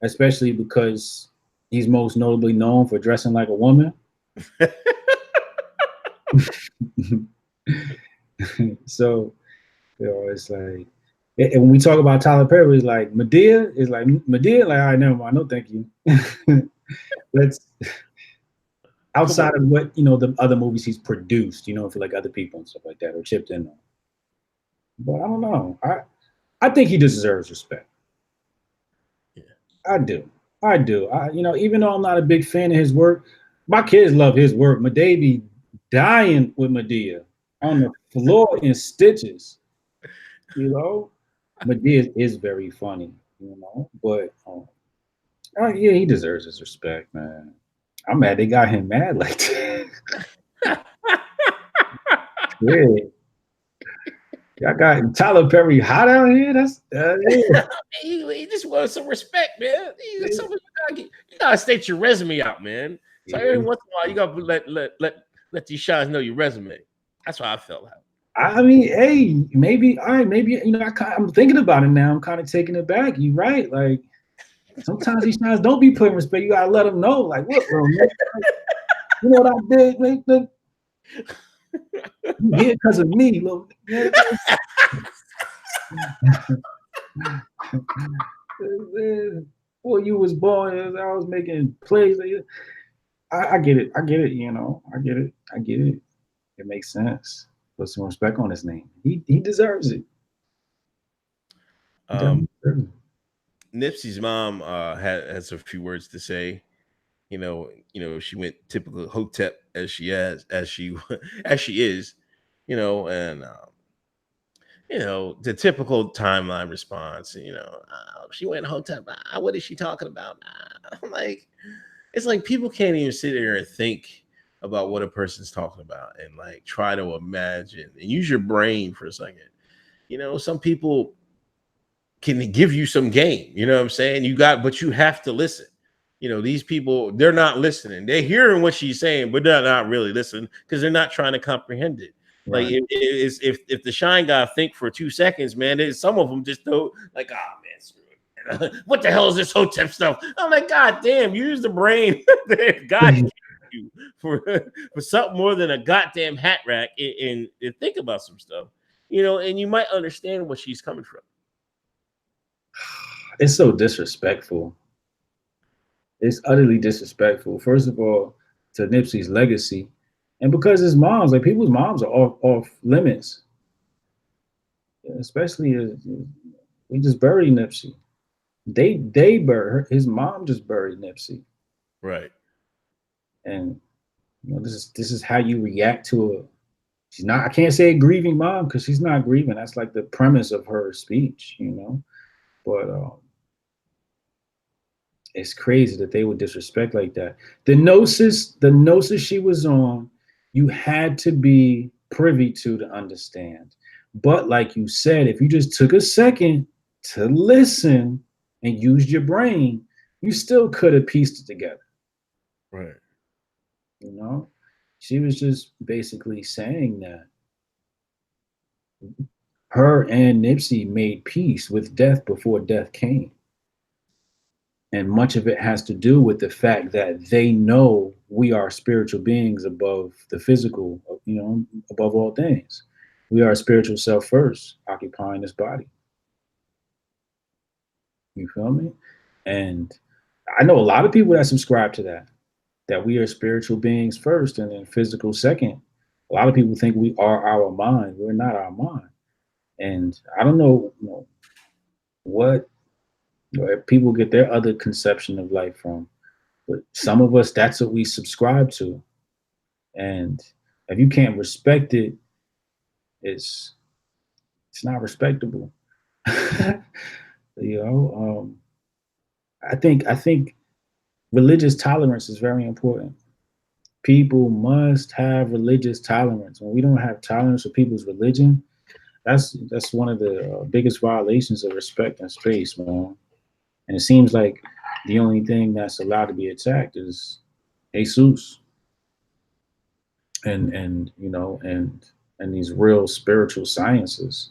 especially because he's most notably known for dressing like a woman. So, it's like, and when we talk about Tyler Perry, it's like Medea, like, all right, never mind, no thank you. Let's outside of what the other movies he's produced, for like other people and stuff like that, or chipped in on. But I don't know. I think he deserves respect. Yeah, I do. Even though I'm not a big fan of his work, my kids love his work. Medea be dying with Medea on the floor in stitches. Medea is very funny. But yeah, he deserves his respect, man. I'm mad they got him mad like that. Yeah. Y'all got Tyler Perry hot out here. That's yeah. He just wants some respect, man. You gotta state your resume out, man. So every once in a while, you gotta let these shots know your resume. That's what I felt like. I mean, hey, maybe, all right, maybe, you know, I'm thinking about it now. I'm kind of taking it back. You right. Like, sometimes these times don't be putting respect. You gotta let them know, like, what, bro, man, you know what I did, man? You here because of me, little. You know, before you was born, I was making plays. I get it. I get it. You know, I get it. I get it. It makes sense. Put some respect on his name. He deserves it. He deserves it. Nipsey's mom has a few words to say. She went typical Hotep as she as she as she is, and the typical timeline response. She went Hotep. What is she talking about? I'm like, it's like people can't even sit there and think about what a person's talking about and like try to imagine and use your brain for a second. Some people can give you some game, you know what I'm saying? But you have to listen. These people, they're not listening. They're hearing what she's saying, but they're not really listening because they're not trying to comprehend it. Like Right. if the shine guy think for 2 seconds, man, some of them just don't like, man, screw it. What the hell is this Hotep stuff? I'm like, God damn, use the brain that God gave you for something more than a goddamn hat rack and think about some stuff, and you might understand where she's coming from. It's so disrespectful. It's utterly disrespectful. First of all, to Nipsey's legacy, and because his moms, like people's moms, are off limits. Especially, we just buried Nipsey. They buried her. His mom just buried Nipsey, Right. and this is how you react to a. She's not. I can't say a grieving mom because she's not grieving. That's like the premise of her speech, But it's crazy that they would disrespect like that. The gnosis she was on, you had to be privy to understand. But like you said, if you just took a second to listen and used your brain, you still could have pieced it together. Right. She was just basically saying that her and Nipsey made peace with death before death came. And much of it has to do with the fact that they know we are spiritual beings above the physical, above all things. We are a spiritual self first, occupying this body. You feel me? And I know a lot of people that subscribe to that we are spiritual beings first and then physical second. A lot of people think we are our mind. We're not our mind. And I don't know, what where people get their other conception of life from. But some of us, that's what we subscribe to. And if you can't respect it, it's not respectable. you know, I think religious tolerance is very important. People must have religious tolerance. When we don't have tolerance for people's religion, that's one of the biggest violations of respect and space, man. And it seems like the only thing that's allowed to be attacked is Jesus and these real spiritual sciences,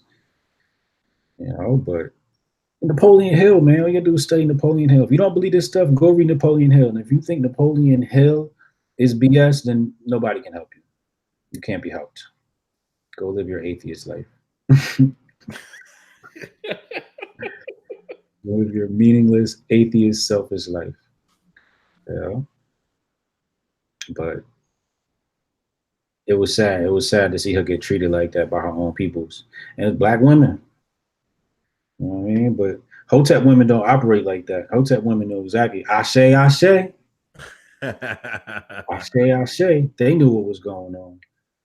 but Napoleon Hill, man, all you gotta do is study Napoleon Hill. If you don't believe this stuff, go read Napoleon Hill. And if you think Napoleon Hill is BS, then nobody can help you. You can't be helped. Go live your atheist life. Live your meaningless, atheist, selfish life. But it was sad. It was sad to see her get treated like that by her own peoples. And it's black women. You know what I mean? But Hotep women don't operate like that. Hotep women know exactly. Ashe, ashe. Ashe, ashe. They knew what was going on.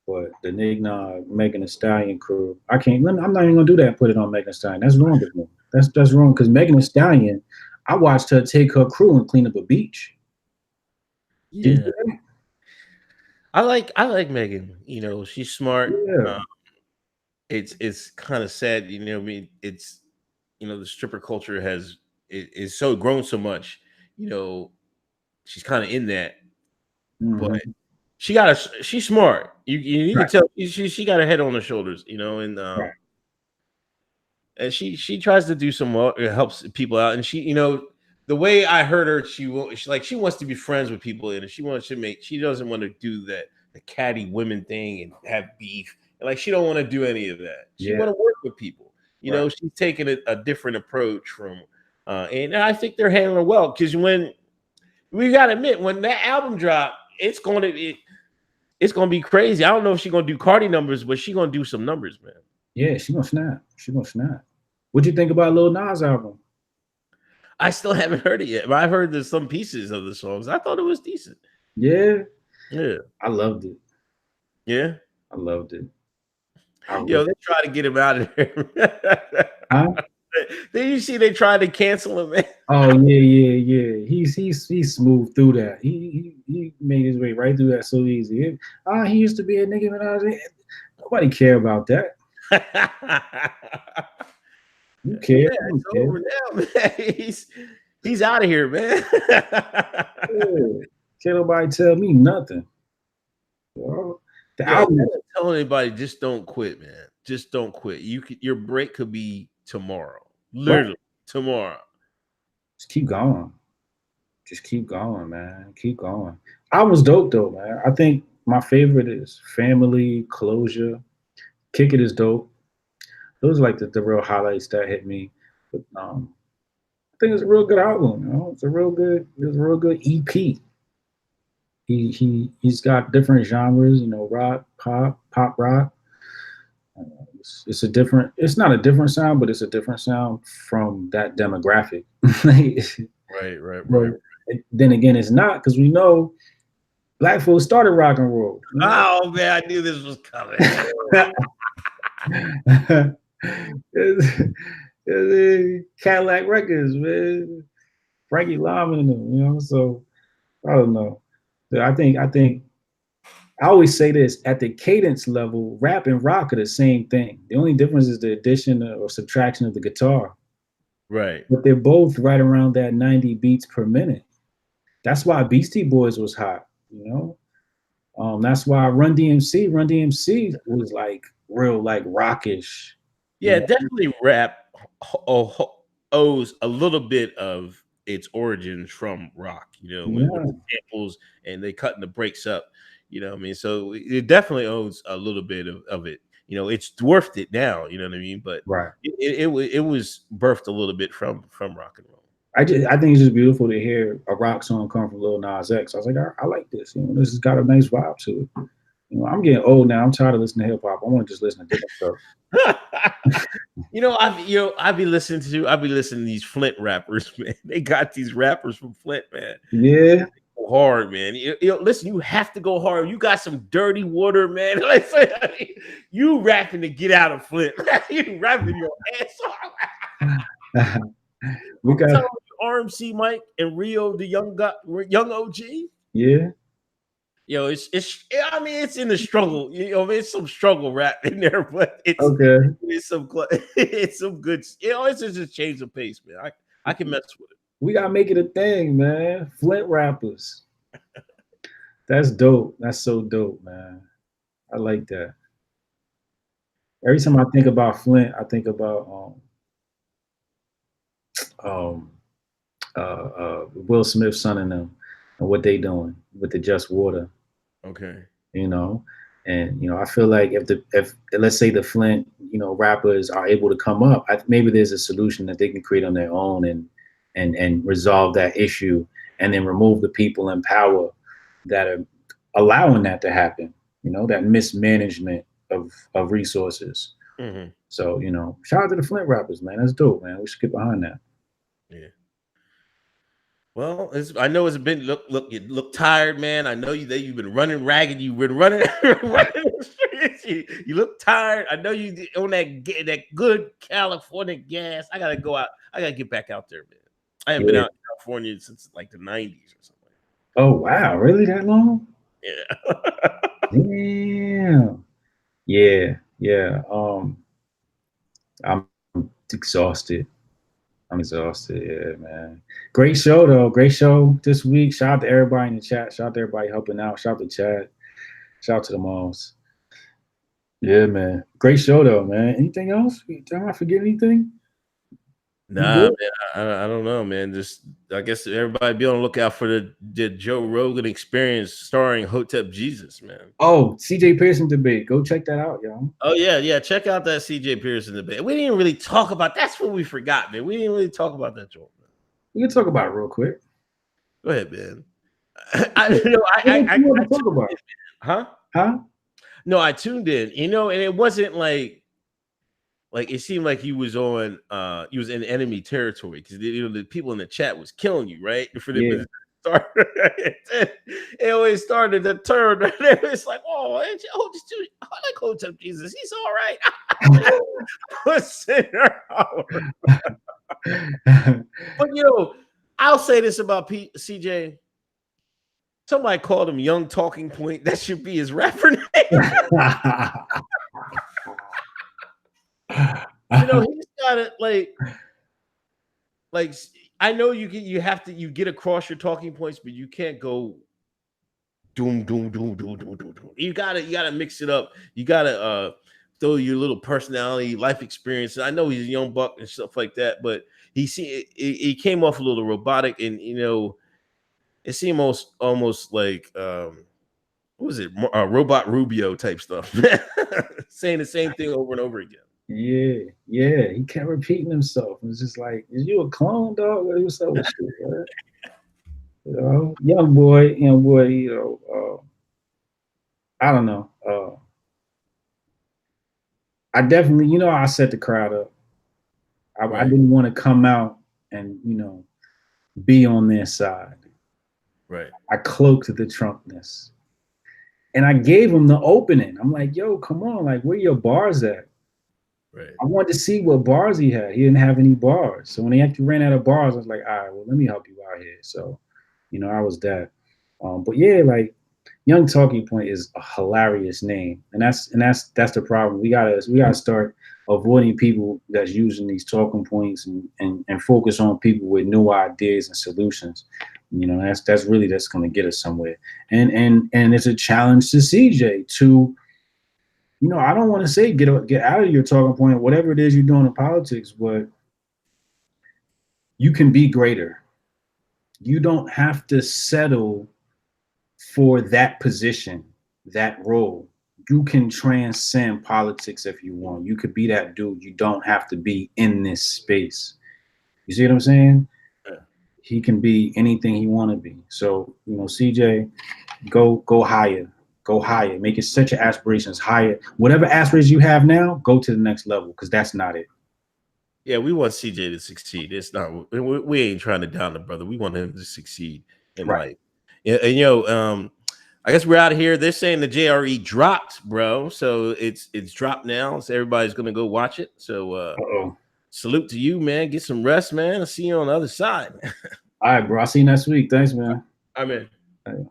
But the Nigna, Megan Thee Stallion crew, I'm not even gonna do that and put it on Megan Thee Stallion. That's wrong with me. That's wrong because Megan Thee Stallion, I watched her take her crew and clean up a beach. Yeah. I like Megan. She's smart. Yeah. It's kind of sad, I mean, it's the stripper culture is so grown so much, she's kind of in that, Mm-hmm. but she's smart. You can tell she got her head on her shoulders, you know, and she tries to do some well, it helps people out, and she, you know, the way I heard her, she wants to be friends with people, and she doesn't want to do the catty women thing and have beef, and like she don't want to do any of that. She want to work with people, you know. She's taking a different approach from, and I think they're handling well, because when we gotta admit, when that album drop, it's gonna be crazy. I don't know if she's gonna do Cardi numbers, but she's gonna do some numbers, man. Yeah, she gonna snap. She gonna snap. What'd you think about Lil Nas album? I still haven't heard it yet, but I've heard there's some pieces of the songs. I thought it was decent. Yeah. Yeah. I loved it. Yeah. I loved it. Yo, they try to get him out of there. Huh? Did you see they tried to cancel him, man? Oh yeah. He's smooth through that. He made his way right through that so easy. He used to be a nigga when I was nobody care about that. You care? Yeah, it's over now, man. He's out of here, man. Can't nobody tell me nothing. Well, tell anybody, just don't quit, man. Just don't quit. Your break could be tomorrow. Literally tomorrow. Just keep going. Just keep going, man. Keep going. I was dope though, man. I think my favorite is Family, Closure. Kick It is dope. Those are like the real highlights that hit me. But I think it's a real good album. You know, it's a real good EP. He's got different genres. You know, rock, pop rock. It's not a different sound, but it's a different sound from that demographic. Right. Then again, it's not, because we know black folks started rock and roll. Oh man, I knew this was coming. it's Cadillac Records, man. Frankie Lyman and them, you know. So I don't know. I always say this, at the cadence level, rap and rock are the same thing. The only difference is the addition or subtraction of the guitar. Right. But they're both right around that 90 beats per minute. That's why Beastie Boys was hot, you know? That's why Run DMC was like real, like rockish. Yeah, definitely rap owes a little bit of its origins from rock, you know, with the samples and they cutting the breaks up. You know what I mean? So it definitely owes a little bit of it. You know, it's dwarfed it now. You know what I mean? But it was birthed a little bit from rock and roll. I think it's just beautiful to hear a rock song come from Lil Nas X. I was like, I like this. You know, this has got a nice vibe to it. You know, I'm getting old now. I'm tired of listening to hip hop. I want to just listen to different stuff. I be listening to these Flint rappers, man. They got these rappers from Flint, man. Yeah. Hard, man. Listen, you have to go hard. You got some dirty water, man. You rapping to get out of Flint. You rapping your ass off. We got RMC Mike and Rio, the young OG. Yeah. Yo, it's in the struggle. You know, it's some struggle rap in there, but it's some good. You know, it's just a change of pace, man. I can mess with it. We gotta make it a thing, man. Flint rappers. That's dope. That's so dope, man. I like that. Every time I think about Flint, I think about Will Smith's son and them and what they doing with the Just Water. Okay. You know, and you know, I feel like if let's say the Flint, you know, rappers are able to come up, maybe there's a solution that they can create on their own and resolve that issue, and then remove the people in power that are allowing that to happen. You know, that mismanagement of resources. Mm-hmm. So, you know, shout out to the Flint rappers, man. That's dope, man. We should get behind that. Yeah. Well, I know it's been you look tired, man. I know you've been running ragged. You've been running the streets. You look tired. I know you on that good California gas. I gotta go out. I gotta get back out there, man. I haven't been out in California since like the 90s or something. Oh wow, really that long? Yeah. Damn. Yeah. I'm exhausted. Yeah, man. Great show though. Great show this week. Shout out to everybody in the chat. Shout out to everybody helping out. Shout out to Chad. Shout out to the moms. Yeah, man. Great show though, man. Anything else? Did I forget anything? Nah, man, I don't know, man. Just I guess everybody be on the lookout for the Joe Rogan Experience starring Hotep Jesus, man. Oh, CJ Pearson debate. Go check that out, y'all. Oh yeah. Check out that CJ Pearson debate. We didn't really talk about. That's what we forgot, man. We didn't really talk about that joint. We can talk about it real quick. Go ahead, man. I talk about it. Huh? No, I tuned in. You know, and it wasn't like it seemed like he was on he was in enemy territory because the people in the chat was killing you, right? Before they started. It always started to turn. It's like, oh, I like Hotep Jesus. He's all right. But I'll say this about CJ. Somebody called him Young Talking Point. That should be his rapper name. He's got it like I know you get across your talking points, but you can't go doom. You gotta mix it up. You gotta throw your little personality, life experience. I know he's a young buck and stuff like that, but he came off a little robotic, and it seemed almost like what was it, Robot Rubio type stuff, saying the same thing over and over again. Yeah, he kept repeating himself. It was just like, is you a clone, dog? What's up with you, man? Young boy, I don't know. I definitely, I set the crowd up. I didn't want to come out and, be on their side. Right. I cloaked the Trumpness. And I gave him the opening. I'm like, yo, come on, like, where your bars at? Right. I wanted to see what bars he had. He didn't have any bars. So when he actually ran out of bars, I was like, all right, well, let me help you out here. So, I was that. But yeah, like, Young Talking Point is a hilarious name. And that's the problem. We gotta start avoiding people that's using these talking points and focus on people with new ideas and solutions. That's gonna get us somewhere. And it's a challenge to CJ to, I don't want to say get out of your talking point, whatever it is you're doing in politics, but you can be greater. You don't have to settle for that position, that role. You can transcend politics if you want. You could be that dude. You don't have to be in this space. You see what I'm saying? Yeah. He can be anything he want to be. So, CJ, go higher. Go higher. Make it set your aspirations higher. Whatever aspirations you have now, go to the next level, because that's not it. Yeah, we want CJ to succeed. It's not. We ain't trying to down the brother. We want him to succeed in life. And I guess we're out of here. They're saying the JRE dropped, bro. So it's dropped now. So everybody's gonna go watch it. So salute to you, man. Get some rest, man. I'll see you on the other side. All right, bro. I'll see you next week. Thanks, man. All right, man.